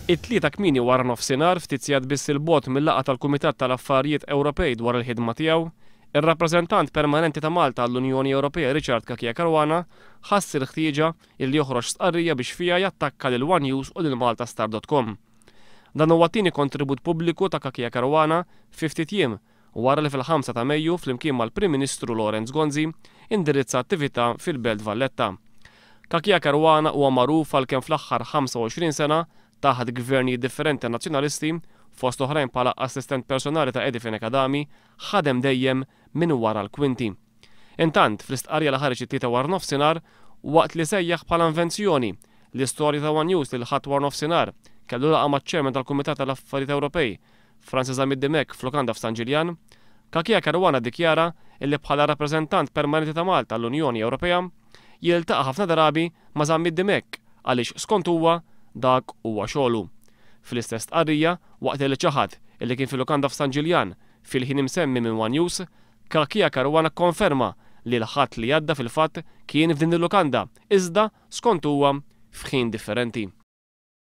It-tlieta kmieni wara nofsinhar ftit sigħat biss il-bogħod mill-laqgħa tal-Kumitat tal-Affarijiet Ewropej dwar il-ħidma tiegħu, ir-rappreżentant permanenti ta' Malta għall-Unjoni Ewropea Richard Kakia Caruana ħass il-ħtieġa li joħroġ stqarrija biex fiha jattakka lil One News u lil maltastar.com. Dan huwa t-tieni kontribut pubbliku ta' Kakia Caruana fi ftit jiem wara li fil-5 ta' Mejju flimkien mal-Prim Ministru Lorenz Gonzi indirizza attività fil-Belt Valletta. Kakia Caruana huwa magħruf għalkemm fl-aħħar 25 sena taħt gvernijiet differenti nazzjonalisti fost oħrajn bħala assistent personali ta' Edifin Akadami ħadem dejjem minn wara l-kwinti. Intant fl-istqarrija li ħareġ it-tlieta wara nofsinhar waqt li sejjaħ bħala invenzjoni l-istorja ta' One News li ħadd wara nofsinhar kellu laqgħa maċ-Chairman tal-Kumitat tal-Affarijiet Ewropej Francis Amid-Dimek f'lokanda f'San Ġiljan, Kakia Caruana ddikjara li bħala rappreżentant permanenti ta' Malta l-Unjoni Ewropea jiltaqa' ħafna drabi ma' Amid-Dimek għaliex skont huwa dak huwa xogħlu. Fl-istess tqarrija waqt li ċaħad illi kien fil-lukanda f'San Ġiljan fil-ħin imsemmi minn One News, Kakia Caruana konferma li l-ħadd li għadda fil-fatt kien f'din il-lukanda iżda skont huwa f'ħin differenti.